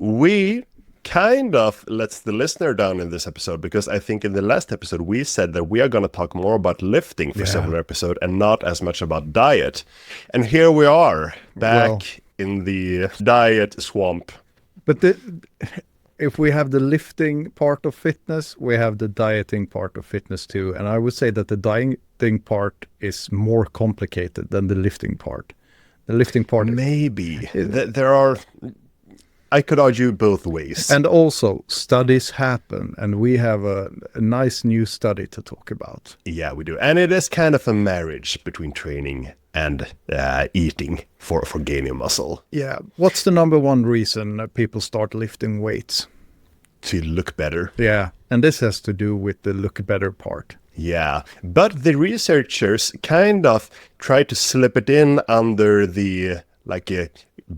we kind of lets the listener down in this episode because I think in the last episode we said that we are going to talk more about lifting for several episodes and not as much about diet. And here we are back in the diet swamp. But if we have the lifting part of fitness, we have the dieting part of fitness too. And I would say that the dieting part is more complicated than the lifting part. The lifting part... Maybe. There are... I could argue both ways. And also, studies happen, and we have a nice new study to talk about. Yeah, we do. And it is kind of a marriage between training and eating for gaining muscle. Yeah. What's the number one reason people start lifting weights? To look better. Yeah. And this has to do with the look better part. Yeah. But the researchers kind of try to slip it in under the,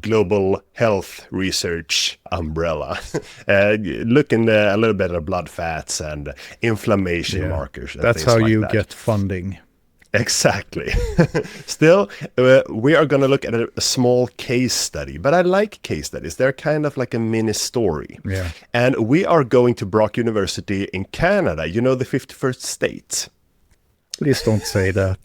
global health research umbrella, looking a little bit at blood fats and inflammation markers. And that's how you get funding. Exactly. Still, we are going to look at a small case study, but I like case studies. They're kind of like a mini story. Yeah. And we are going to Brock University in Canada, the 51st state. Please don't say that.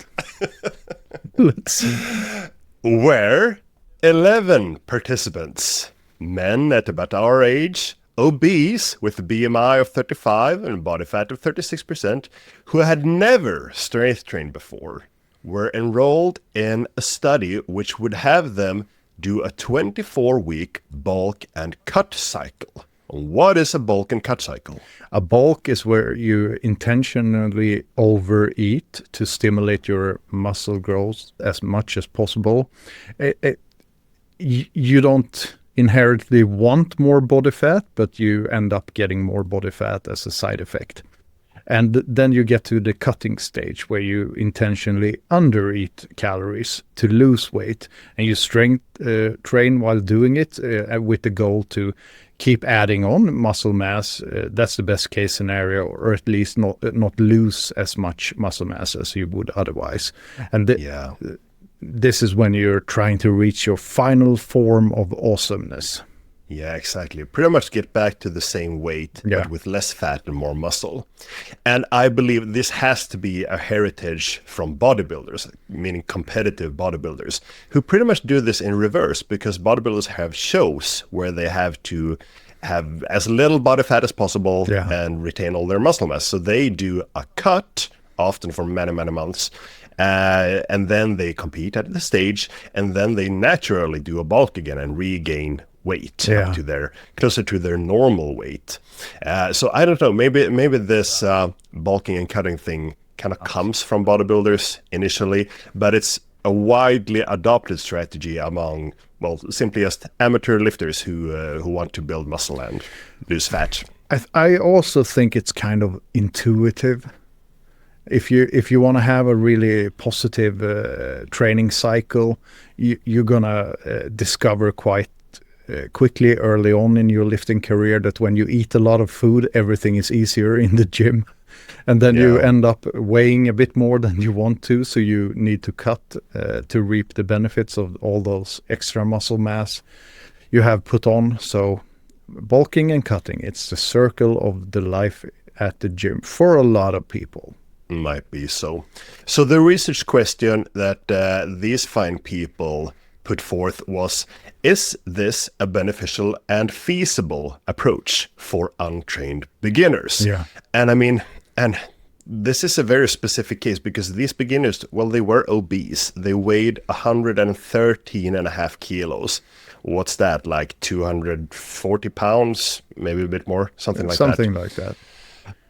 Let's see. Where 11 participants, men at about our age, obese with a BMI of 35 and body fat of 36%, who had never strength trained before, were enrolled in a study which would have them do a 24-week bulk and cut cycle. What is a bulk and cut cycle? A bulk is where you intentionally overeat to stimulate your muscle growth as much as possible. You don't inherently want more body fat, but you end up getting more body fat as a side effect. And then you get to the cutting stage where you intentionally undereat calories to lose weight, and you train while doing it with the goal to keep adding on muscle mass. That's the best case scenario, or at least not lose as much muscle mass as you would otherwise. And this is when you're trying to reach your final form of awesomeness. Yeah, exactly. Pretty much get back to the same weight, but with less fat and more muscle. And I believe this has to be a heritage from bodybuilders, meaning competitive bodybuilders, who pretty much do this in reverse, because bodybuilders have shows where they have to have as little body fat as possible and retain all their muscle mass. So they do a cut, often for many, many months, and then they compete at the stage, and then they naturally do a bulk again and regain weight up to closer to their normal weight. So I don't know, maybe this bulking and cutting thing kind of comes from bodybuilders initially, but it's a widely adopted strategy among, simply just amateur lifters who want to build muscle and lose fat. I also think it's kind of intuitive. If you want to have a really positive training cycle, you're gonna discover quite quickly early on in your lifting career that when you eat a lot of food, everything is easier in the gym, and then you end up weighing a bit more than you want to, so you need to cut to reap the benefits of all those extra muscle mass you have put on. So bulking and cutting, it's the circle of the life at the gym for a lot of people. Might be so. So the research question that these fine people put forth was, is this a beneficial and feasible approach for untrained beginners? Yeah. And I mean, and this is a very specific case because these beginners, they were obese. They weighed 113.5 kilos. What's that, like 240 pounds, maybe a bit more, something like that? Something like that.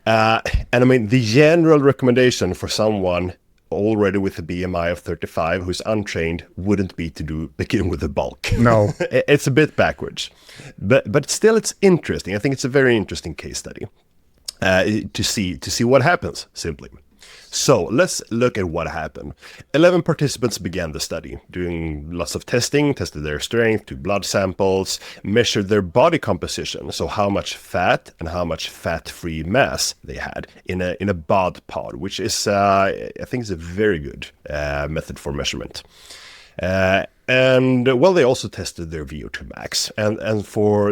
And I mean, the general recommendation for someone already with a BMI of 35 who's untrained wouldn't be to begin with a bulk. No. It's a bit backwards. But still, it's interesting. I think it's a very interesting case study to see what happens, simply. So let's look at what happened. 11 participants began the study, doing lots of tested their strength, took blood samples, measured their body composition, so how much fat and how much fat-free mass they had in a bod pod, which is, I think, is a very good method for measurement. And well, they also tested their VO2 max, and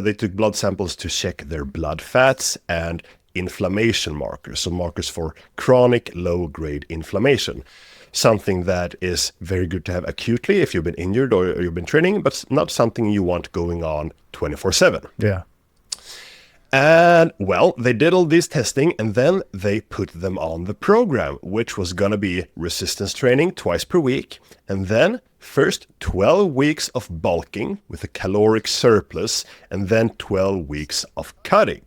they took blood samples to check their blood fats and inflammation markers, so markers for chronic low-grade inflammation. Something that is very good to have acutely if you've been injured or you've been training, but not something you want going on 24/7. Yeah. And well, they did all this testing and then they put them on the program, which was going to be resistance training twice per week. And then first 12 weeks of bulking with a caloric surplus and then 12 weeks of cutting.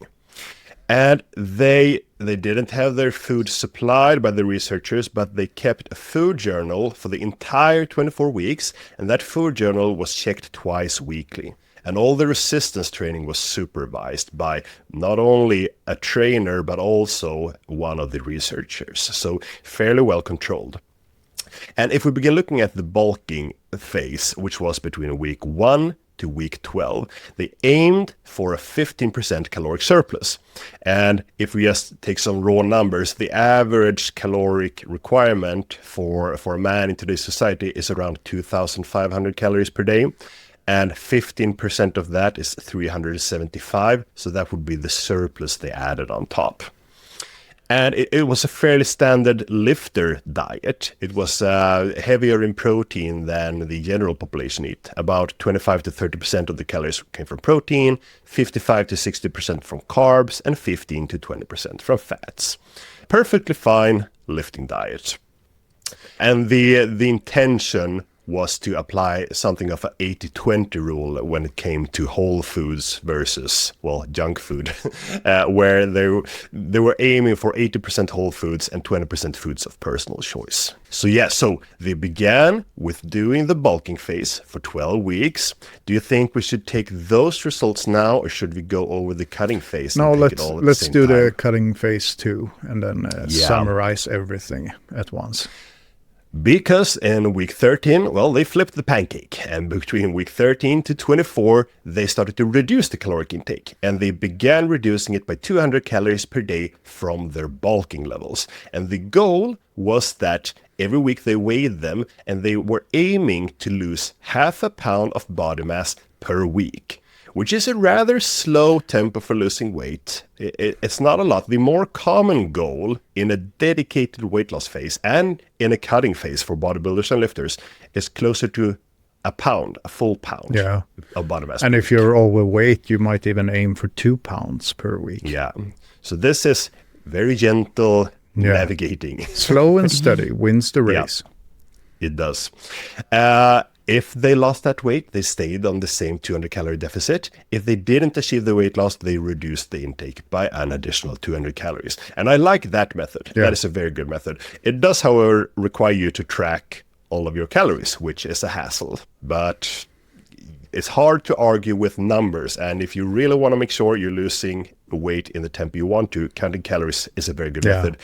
And they didn't have their food supplied by the researchers, but they kept a food journal for the entire 24 weeks. And that food journal was checked twice weekly. And all the resistance training was supervised by not only a trainer, but also one of the researchers. So fairly well controlled. And if we begin looking at the bulking phase, which was between week 1 to week 12, they aimed for a 15% caloric surplus. And if we just take some raw numbers, the average caloric requirement for a man in today's society is around 2,500 calories per day. And 15% of that is 375. So that would be the surplus they added on top. And it was a fairly standard lifter diet. It was heavier in protein than the general population eat. About 25 to 30% of the calories came from protein, 55 to 60% from carbs, and 15 to 20% from fats. Perfectly fine lifting diet. And the intention was to apply something of an 80-20 rule when it came to whole foods versus, well, junk food, where they were aiming for 80% whole foods and 20% foods of personal choice. So they began with doing the bulking phase for 12 weeks. Do you think we should take those results now, or should we go over the cutting phase? No, let's do the cutting phase too, and then summarize everything at once. Because in week 13, well, they flipped the pancake. And between week 13 to 24, they started to reduce the caloric intake. And they began reducing it by 200 calories per day from their bulking levels. And the goal was that every week they weighed them and they were aiming to lose 0.5 pound of body mass per week, which is a rather slow tempo for losing weight. It's not a lot. The more common goal in a dedicated weight loss phase and in a cutting phase for bodybuilders and lifters is closer to a full pound of body mass. And if you're overweight, you might even aim for 2 pounds per week. Yeah. So this is very gentle navigating. Slow and steady wins the race. Yeah, it does. If they lost that weight, they stayed on the same 200 calorie deficit. If they didn't achieve the weight loss, they reduced the intake by an additional 200 calories. And I like that method. Yeah. That is a very good method. It does, however, require you to track all of your calories, which is a hassle. But it's hard to argue with numbers. And if you really want to make sure you're losing weight in the tempo you want to, counting calories is a very good method.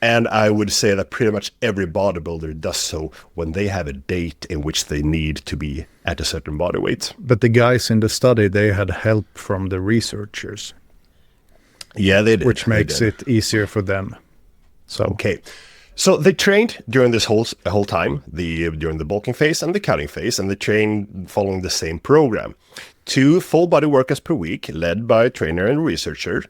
And I would say that pretty much every bodybuilder does so when they have a date in which they need to be at a certain body weight. But the guys in the study, they had help from the researchers. Yeah, they did. Which makes it easier for them. So they trained during this whole time, during the bulking phase and the cutting phase, and they trained following the same program. 2 full body workouts per week, led by a trainer and researcher.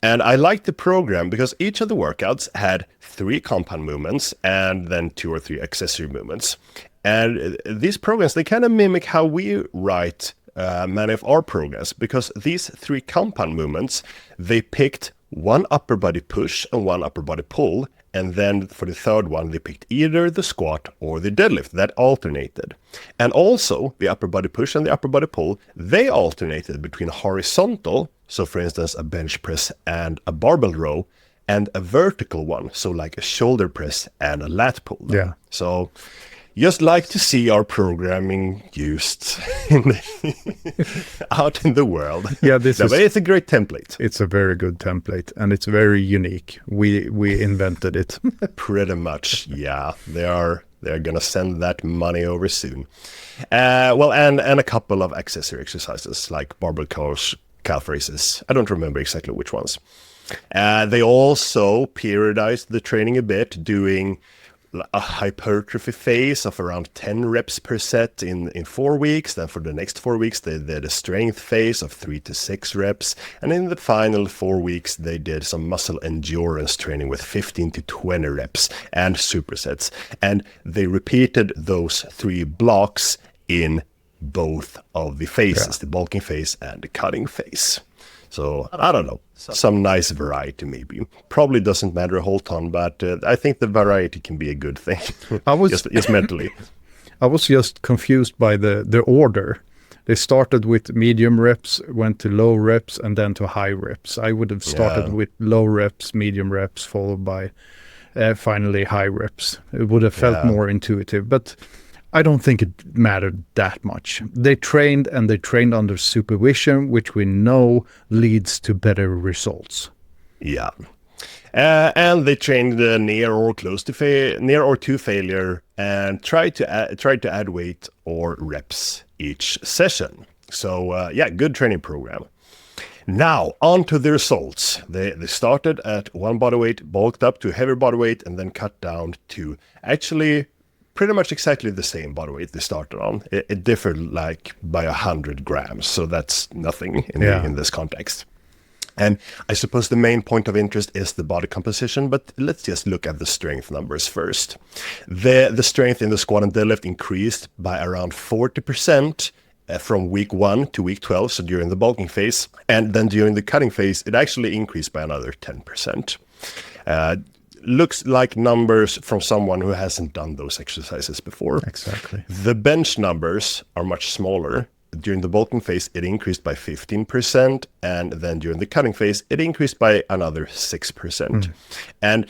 And I liked the program because each of the workouts had 3 compound movements and then 2 or 3 accessory movements. And these programs, they kind of mimic how we write many of our programs, because these 3 compound movements, they picked 1 upper body push and 1 upper body pull. And then for the third one, they picked either the squat or the deadlift. That alternated. And also, the upper body push and the upper body pull, they alternated between horizontal, so for instance, a bench press and a barbell row, and a vertical one, so like a shoulder press and a lat pull. Yeah. So just like to see our programming used out in the world. Yeah, it's a great template. It's a very good template, and it's very unique. We invented it. Pretty much, yeah. They're gonna send that money over soon. And a couple of accessory exercises like barbell curls, calf raises. I don't remember exactly which ones. They also periodized the training a bit, doing a hypertrophy phase of around 10 reps per set in 4 weeks. Then for the next 4 weeks, they did a strength phase of 3 to 6 reps. And in the final 4 weeks, they did some muscle endurance training with 15 to 20 reps and supersets. And they repeated those 3 blocks in both of the phases, the bulking phase and the cutting phase. So, I don't know, some nice variety maybe. Probably doesn't matter a whole ton, but I think the variety can be a good thing, just mentally. I was just confused by the order. They started with medium reps, went to low reps, and then to high reps. I would have started with low reps, medium reps, followed by finally high reps. It would have felt more intuitive, but I don't think it mattered that much. They trained under supervision, which we know leads to better results. Yeah. And they trained near or close to near or to failure, and tried to add weight or reps each session. So good training program. Now on to the results. They started at one body weight, bulked up to heavier body weight, and then cut down to actually pretty much exactly the same body weight they started on. It differed like by 100 grams, so that's nothing in this context. And I suppose the main point of interest is the body composition, but let's just look at the strength numbers first. The strength in the squat and deadlift increased by around 40% from week 1 to week 12, so during the bulking phase. And then during the cutting phase, it actually increased by another 10%. Looks like numbers from someone who hasn't done those exercises before. Exactly. The bench numbers are much smaller. During the bulking phase, it increased by 15%, and then during the cutting phase, it increased by another 6%. And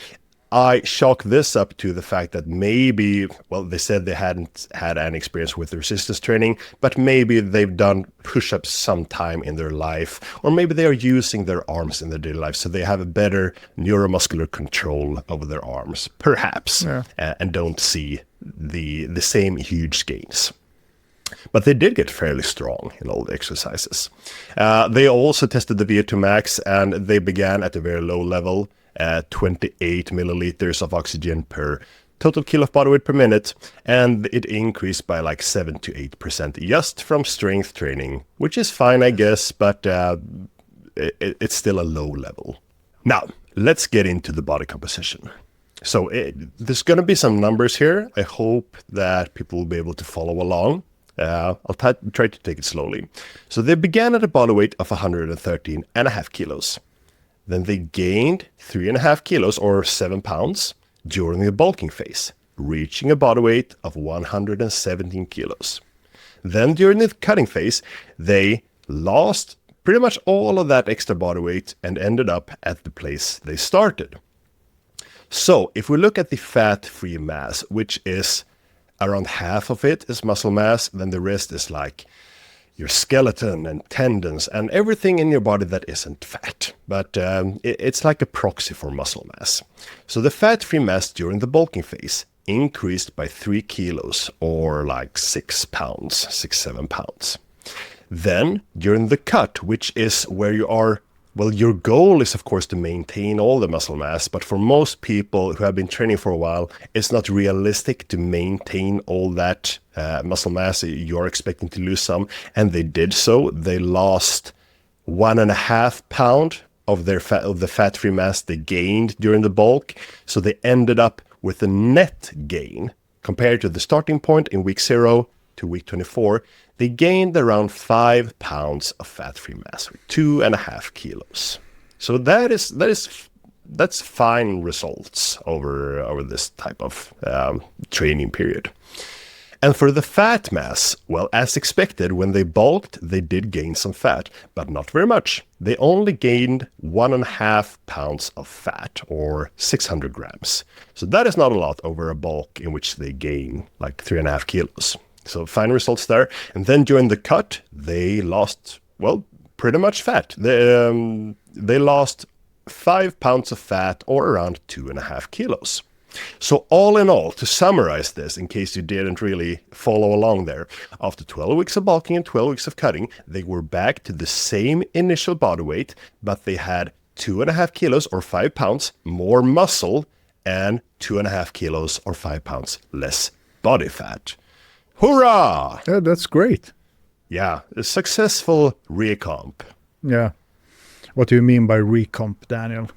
I chalk this up to the fact that maybe, they said they hadn't had any experience with resistance training, but maybe they've done push-ups sometime in their life, or maybe they are using their arms in their daily life, so they have a better neuromuscular control over their arms, perhaps, and don't see the same huge gains. But they did get fairly strong in all the exercises. They also tested the VO2 max, and they began at a very low level, 28 milliliters of oxygen per total kilo of body weight per minute, and it increased by like 7 to 8% just from strength training, which is fine, I guess, but it's still a low level. Now, let's get into the body composition. So there's going to be some numbers here. I hope that people will be able to follow along. I'll try to take it slowly. So they began at a body weight of 113.5 kilos. Then they gained 3.5 kilos or 7 pounds during the bulking phase, reaching a body weight of 117 kilos. Then during the cutting phase, they lost pretty much all of that extra body weight and ended up at the place they started. So if we look at the fat-free mass, which is around half of it is muscle mass, then the rest is like your skeleton and tendons and everything in your body that isn't fat. But it's like a proxy for muscle mass. So the fat-free mass during the bulking phase increased by 3 kilos or like 6 pounds, 7 pounds. Then during the cut, which is where you are, your goal is, of course, to maintain all the muscle mass, but for most people who have been training for a while, it's not realistic to maintain all that muscle mass. You're expecting to lose some, and they did so. They lost 1.5 pound of the fat-free mass they gained during the bulk, so they ended up with a net gain compared to the starting point in week 0 to week 24. They gained around 5 pounds of fat-free mass, 2.5 kilos. So that's fine results over this type of training period. And for the fat mass, as expected, when they bulked, they did gain some fat, but not very much. They only gained 1.5 pounds of fat, or 600 grams. So that is not a lot over a bulk in which they gain like 3.5 kilos. So fine results there. And then during the cut, they lost, pretty much fat. They lost 5 pounds of fat, or around 2.5 kilos. So all in all, to summarize this, in case you didn't really follow along there, after 12 weeks of bulking and 12 weeks of cutting, they were back to the same initial body weight, but they had 2.5 kilos or 5 pounds more muscle and 2.5 kilos or 5 pounds less body fat. Hurrah! Yeah, that's great. Yeah, a successful recomp. Yeah. What do you mean by recomp, Daniel?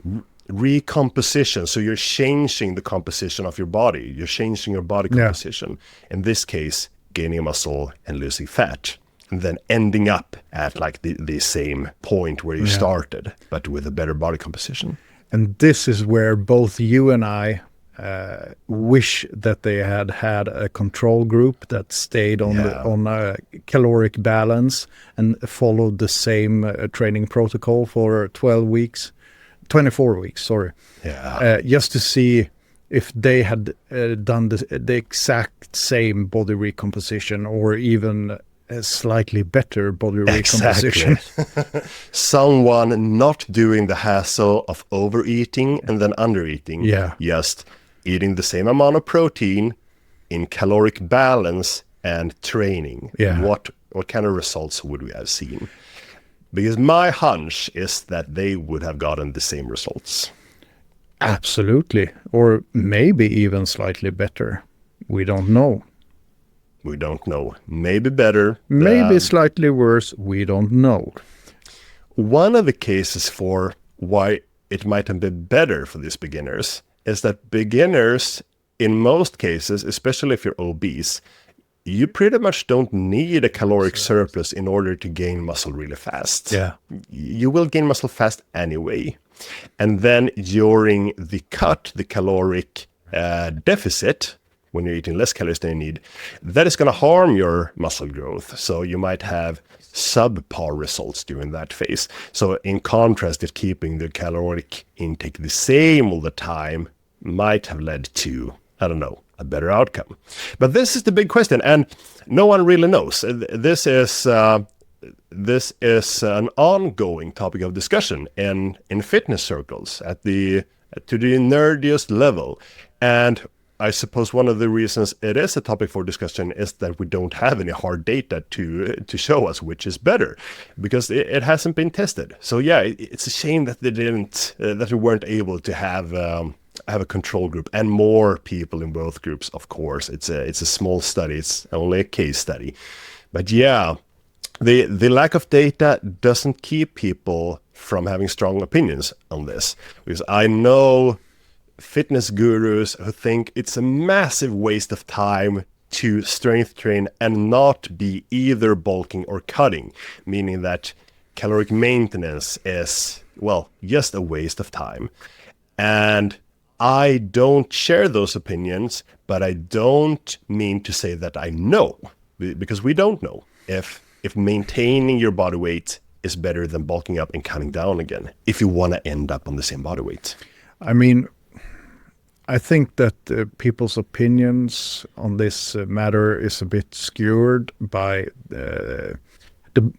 Recomposition. So you're changing the composition of your body. You're changing your body composition. Yeah. In this case, gaining muscle and losing fat. And then ending up at like the same point where you started, but with a better body composition. And this is where both you and I wish that they had a control group that stayed on a caloric balance and followed the same training protocol for 24 weeks, sorry. Yeah. Just to see if they had done the exact same body recomposition or even a slightly better body recomposition. Someone not doing the hassle of overeating and then undereating. Yeah. Just eating the same amount of protein in caloric balance and training. Yeah. What kind of results would we have seen? Because my hunch is that they would have gotten the same results. Absolutely. Or maybe even slightly better. We don't know. We don't know. Maybe better. Maybe slightly worse. We don't know. One of the cases for why it might have been better for these beginners is that beginners, in most cases, especially if you're obese, you pretty much don't need a caloric surplus in order to gain muscle really fast. Yeah. You will gain muscle fast anyway. And then during the cut, the caloric deficit, when you're eating less calories than you need, that is going to harm your muscle growth. So you might have subpar results during that phase. So in contrast, that keeping the caloric intake the same all the time might have led to, I don't know, a better outcome. But this is the big question, and no one really knows. This is an ongoing topic of discussion in fitness circles to the nerdiest level. And I suppose one of the reasons it is a topic for discussion is that we don't have any hard data to show us which is better, because it hasn't been tested. So yeah, it's a shame that we weren't able to have a control group and more people in both groups. Of course, it's a small study. It's only a case study, but yeah, the lack of data doesn't keep people from having strong opinions on this, because I know fitness gurus who think it's a massive waste of time to strength train and not be either bulking or cutting, meaning that caloric maintenance is, well, just a waste of time. And I don't share those opinions, but I don't mean to say that I know, because we don't know if maintaining your body weight is better than bulking up and cutting down again, if you want to end up on the same body weight. I mean, I think that people's opinions on this matter is a bit skewed by the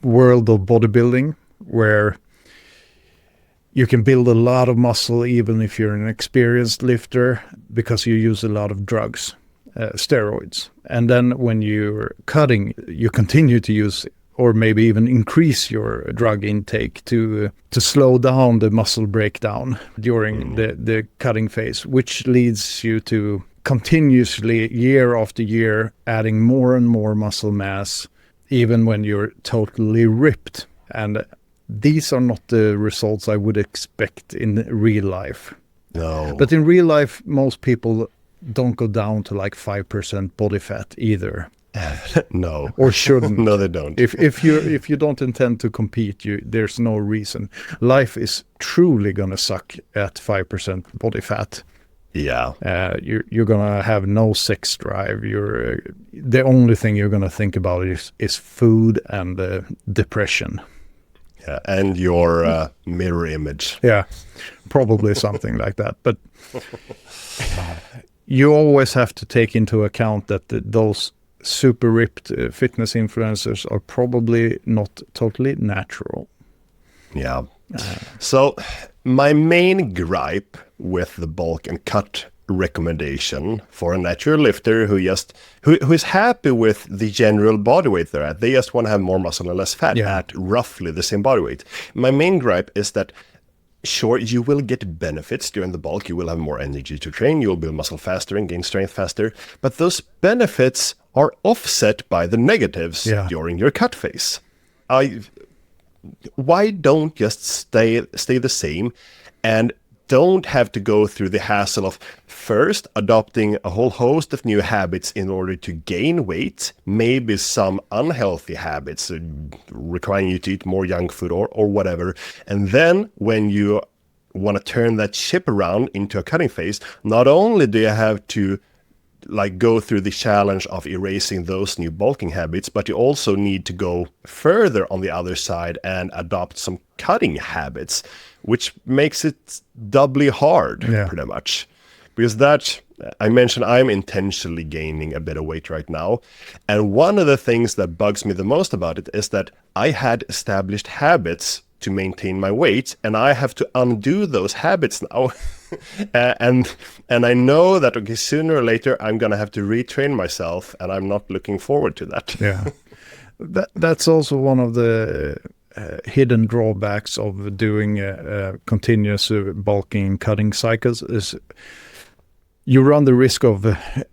world of bodybuilding, where you can build a lot of muscle even if you're an experienced lifter, because you use a lot of drugs, steroids. And then when you're cutting, you continue to use or maybe even increase your drug intake to slow down the muscle breakdown during the cutting phase, which leads you to continuously, year after year, adding more and more muscle mass, even when you're totally ripped. And these are not the results I would expect in real life. No. But in real life, most people don't go down to like 5% body fat either. No. Or shouldn't. No, they don't. If you don't intend to compete, there's no reason. Life is truly gonna suck at 5% body fat. Yeah. You're gonna have no sex drive. The only thing you're gonna think about is food and depression. Yeah, and your mirror image. Yeah, probably something like that. But you always have to take into account that those super ripped fitness influencers are probably not totally natural. Yeah. So my main gripe with the bulk and cut recommendation for a natural lifter who is happy with the general body weight they're at, they just want to have more muscle and less fat at roughly the same body weight. My main gripe is that sure, you will get benefits during the bulk. You will have more energy to train. You will build muscle faster and gain strength faster. But those benefits are offset by the negatives during your cut phase. Why don't just stay the same and don't have to go through the hassle of first adopting a whole host of new habits in order to gain weight, maybe some unhealthy habits requiring you to eat more junk food or whatever. And then when you want to turn that ship around into a cutting phase, not only do you have to go through the challenge of erasing those new bulking habits, but you also need to go further on the other side and adopt some cutting habits, which makes it doubly hard, pretty much. Because that, I mentioned, I'm intentionally gaining a bit of weight right now. And one of the things that bugs me the most about it is that I had established habits to maintain my weight, and I have to undo those habits now. and I know that, okay, sooner or later I'm gonna have to retrain myself, and I'm not looking forward to that. That's also one of the hidden drawbacks of doing continuous bulking cutting cycles is you run the risk of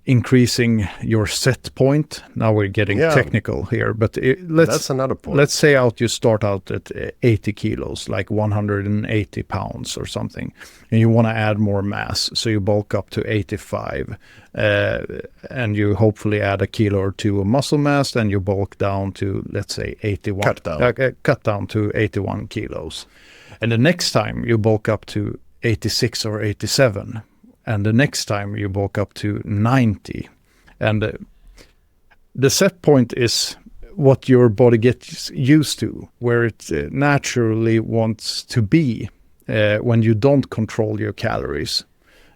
increasing your set point. Now we're getting technical here, but that's another point. Let's say you start out at 80 kilos, like 180 pounds or something, and you want to add more mass. So you bulk up to 85, and you hopefully add a kilo or two of muscle mass, then you bulk down to, let's say, 81. Cut down to 81 kilos. And the next time you bulk up to 86 or 87. And the next time you bulk up to 90. And the set point is what your body gets used to, where it naturally wants to be when you don't control your calories.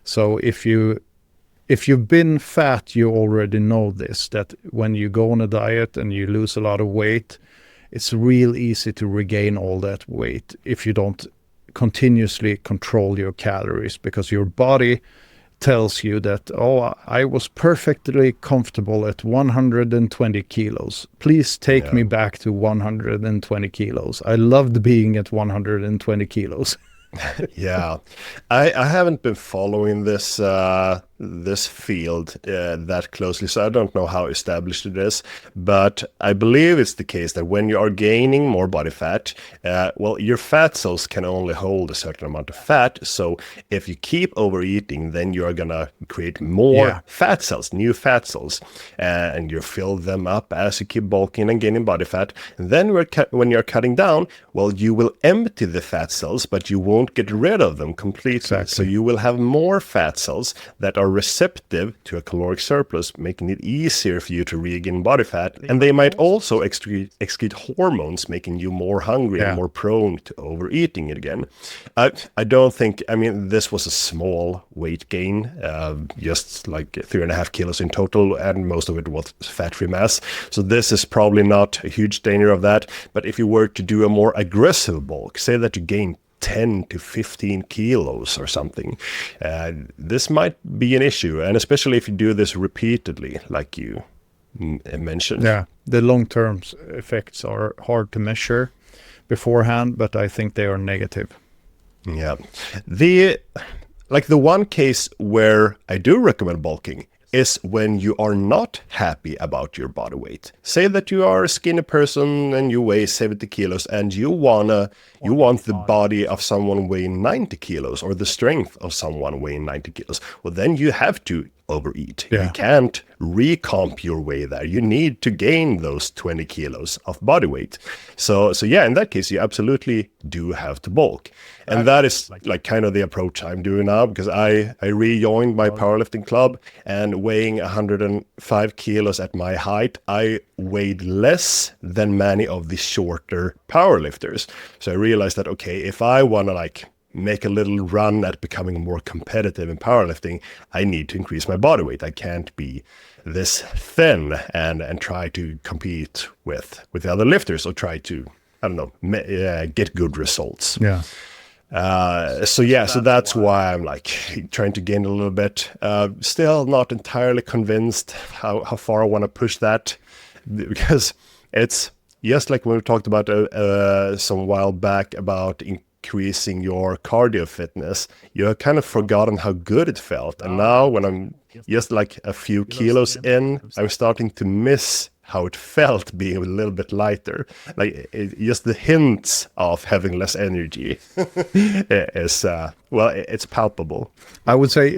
So if you've been fat, you already know this, that when you go on a diet and you lose a lot of weight, it's real easy to regain all that weight if you don't continuously control your calories, because your body tells you that, I was perfectly comfortable at 120 kilos. Please take me back to 120 kilos. I loved being at 120 kilos. I haven't been following this this field that closely, so I don't know how established it is, but I believe it's the case that when you are gaining more body fat, your fat cells can only hold a certain amount of fat. So if you keep overeating, then you are gonna create more fat cells, new fat cells, and you fill them up as you keep bulking and gaining body fat. And then when you're cutting down, you will empty the fat cells, but you won't get rid of them completely. Exactly. So you will have more fat cells that are receptive to a caloric surplus, making it easier for you to regain body fat. And they might also excrete hormones, making you more hungry and more prone to overeating again. I don't think, this was a small weight gain, just like 3.5 kilos in total, and most of it was fat-free mass. So this is probably not a huge danger of that. But if you were to do a more aggressive bulk, say that you gain 10 to 15 kilos or something, this might be an issue, and especially if you do this repeatedly, like you mentioned. The long-term effects are hard to measure beforehand, but I think they are negative. The one case where I do recommend bulking is when you are not happy about your body weight. Say that you are a skinny person and you weigh 70 kilos and you want the body of someone weighing 90 kilos or the strength of someone weighing 90 kilos. Well, then you have to overeat. You can't recomp your way there. You need to gain those 20 kilos of body weight. So in that case, you absolutely do have to bulk. And that is like kind of the approach I'm doing now, because I rejoined my powerlifting club, and weighing 105 kilos at my height, I weighed less than many of the shorter powerlifters. So I realized that, okay, if I want to make a little run at becoming more competitive in powerlifting, I need to increase my body weight. I can't be this thin and try to compete with the other lifters, or try to, get good results. So that's why I'm trying to gain a little bit. Still not entirely convinced how far I want to push that, because it's just like when we talked about some while back about increasing your cardio fitness, you have kind of forgotten how good it felt. And now when I'm just like a few kilos in, I'm starting to miss how it felt being a little bit lighter. Like just the hints of having less energy is, it's palpable. I would say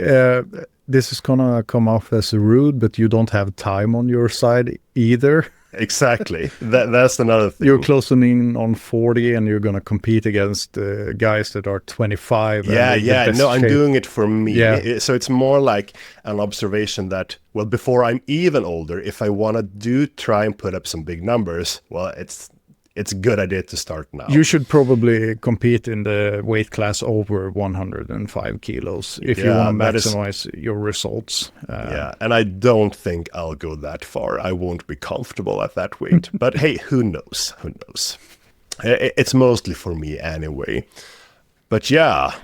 this is gonna come off as rude, but you don't have time on your side either. Exactly. That's another thing. You're closing in on 40 and you're going to compete against guys that are 25. Yeah. No, I'm shape. doing it for me. Yeah. So it's more like an observation that, well, before I'm even older, if I want to try and put up some big numbers, well, it's a good idea to start now. You should probably compete in the weight class over 105 kilos if you want to maximize your results. And I don't think I'll go that far. I won't be comfortable at that weight. But hey, who knows? Who knows? It's mostly for me anyway. But yeah,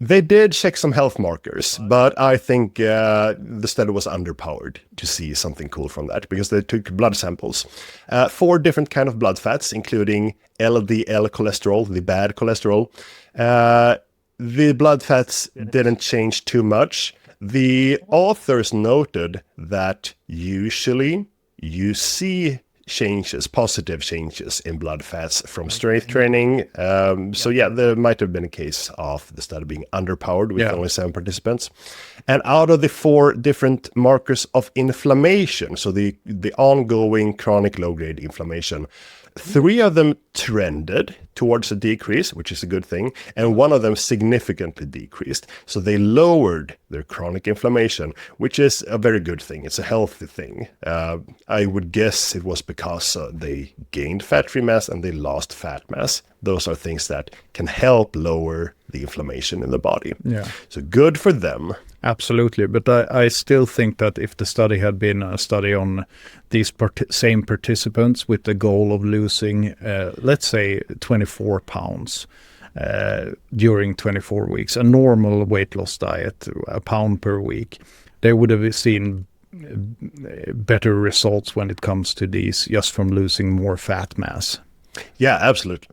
they did check some health markers, but I think the study was underpowered to see something cool from that because they took blood samples. 4 different kind of blood fats, including LDL cholesterol, the bad cholesterol. The blood fats didn't change too much. The authors noted that usually you see positive changes in blood fats from strength training. So there might have been a case of the study being underpowered with only 7 participants. And out of the 4 different markers of inflammation, so the ongoing chronic low-grade inflammation, 3 of them trended towards a decrease, which is a good thing, and 1 of them significantly decreased. So they lowered their chronic inflammation, which is a very good thing. It's a healthy thing. I would guess it was because they gained fat-free mass and they lost fat mass. Those are things that can help lower the inflammation in the body. Yeah. So good for them. Absolutely. But I still think that if the study had been a study on these same participants with the goal of losing, let's say, 24 pounds during 24 weeks, a normal weight loss diet, a pound per week, they would have seen better results when it comes to these just from losing more fat mass. Yeah, absolutely.